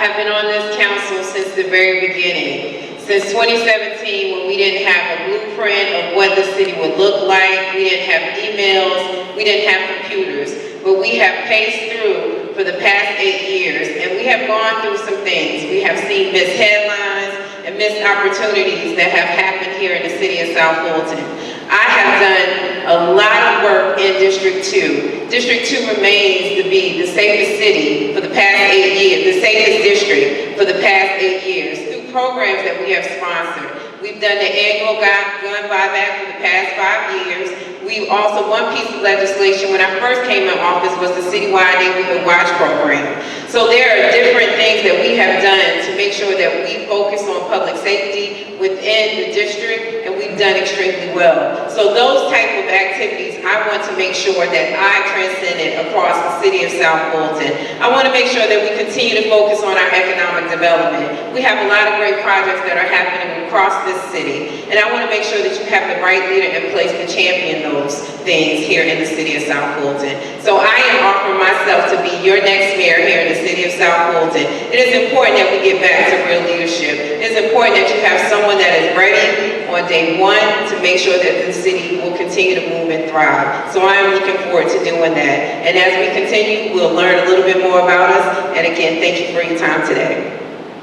have been on this council since the very beginning. Since 2017, when we didn't have a blueprint of what the city would look like, we didn't have emails, we didn't have computers, but we have paced through for the past 8 years, and we have gone through some things. We have seen missed headlines and missed opportunities that have happened here in the city of South Fulton. I have done a lot of work in District 2. District 2 remains to be the safest city for the past 8 years, the safest district for the past 8 years, through programs that we have sponsored. We've done the annual gun buyback for the past 5 years. We also, one piece of legislation when I first came in office was the citywide neighborhood watch program. So there are different things that we have done to make sure that we focus on public safety within the district, and we've done extremely well. So those type of activities, I want to make sure that I transcend it across the city of South Fulton. I want to make sure that we continue to focus on our economic development. We have a lot of great projects that are happening across this city, and I want to make sure that you have the right leader in place to champion those things here in the city of South Fulton. So I am offering myself to be your next mayor here in the city of South Fulton. It is important that we get back to real leadership. It is important that you have someone that is ready on day one to make sure that the city will continue to move and thrive. So I am looking forward to doing that. And as we continue, we'll learn a little bit more about us. And again, thank you for your time today.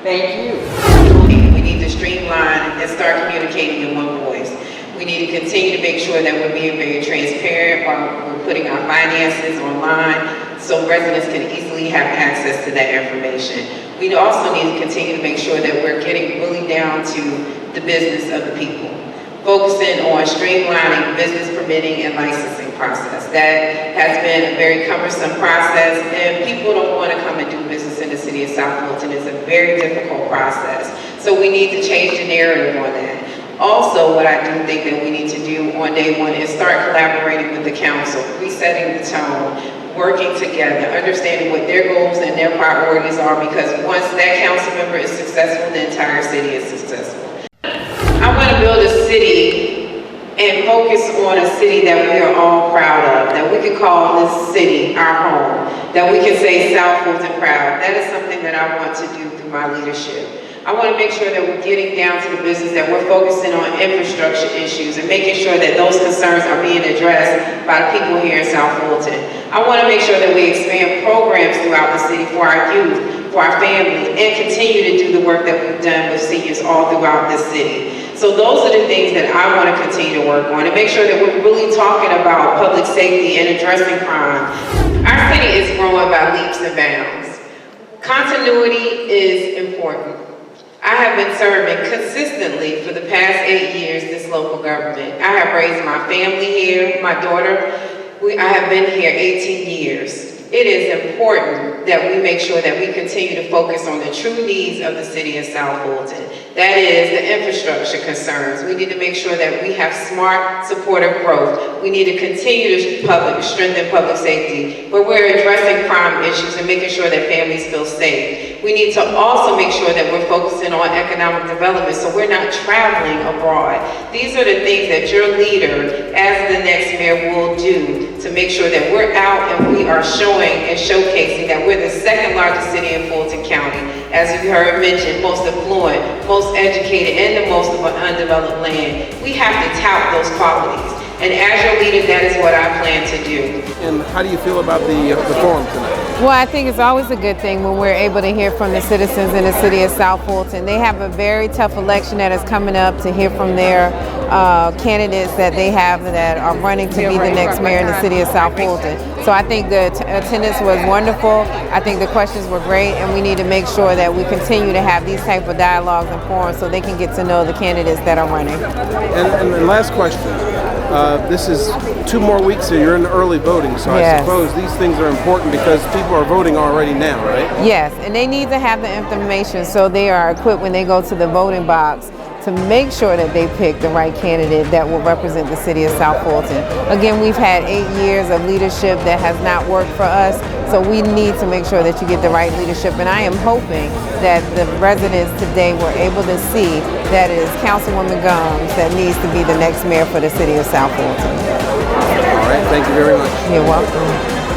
Thank you. We need to streamline and start communicating in one voice. We need to continue to make sure that we're being very transparent while we're putting our finances online so residents can easily have access to that information. We also need to continue to make sure that we're getting really down to the business of the people, focusing on streamlining business permitting and licensing process. That has been a very cumbersome process, and people don't want to come and do business in the city of South Fulton. It's a very difficult process. So we need to change the narrative on that. Also, what I do think that we need to do on day one is start collaborating with the council, resetting the tone, working together, understanding what their goals and their priorities are, because once that council member is successful, the entire city is successful. I want to build a city and focus on a city that we are all proud of, that we can call this city our home, that we can say South Fulton proud. That is something that I want to do through my leadership. I want to make sure that we're getting down to the business, that we're focusing on infrastructure issues and making sure that those concerns are being addressed by the people here in South Fulton. I want to make sure that we expand programs throughout the city for our youth, for our families, and continue to do the work that we've done with seniors all throughout this city. So those are the things that I want to continue to work on and make sure that we're really talking about public safety and addressing crime. Our city is growing by leaps and bounds. Continuity is important. I have been serving consistently for the past 8 years this local government. I have raised my family here, my daughter. I have been here 18 years. It is important that we make sure that we continue to focus on the true needs of the city of South Fulton. That is the infrastructure concerns. We need to make sure that we have smart, supportive growth. We need to continue to strengthen public safety, where we're addressing crime issues and making sure that families feel safe. We need to also make sure that we're focusing on economic development so we're not traveling abroad. These are the things that your leader, as the next mayor, will do to make sure that we're out and we are showing and showcasing that we're the second largest city in Fulton County. As you heard mentioned, most affluent, most educated, and the most of an undeveloped land. We have to tout those qualities. And as your leader, that is what I plan to do. And how do you feel about the forum tonight? Well, I think it's always a good thing when we're able to hear from the citizens in the city of South Fulton. They have a very tough election that is coming up, to hear from their candidates that they have that are running to be the next mayor in the city of South Fulton. So I think the attendance was wonderful. I think the questions were great, and we need to make sure that we continue to have these type of dialogues and forums so they can get to know the candidates that are running. And last question. This is 2 more weeks so you're in early voting, so yes. I suppose these things are important because people are voting already now, right? Yes, and they need to have the information so they are equipped when they go to the voting box to make sure that they pick the right candidate that will represent the city of South Fulton. Again, we've had 8 years of leadership that has not worked for us, so we need to make sure that you get the right leadership, and I am hoping that the residents today were able to see that it is Councilwoman Gumbs that needs to be the next mayor for the city of South Fulton. All right, thank you very much. You're welcome.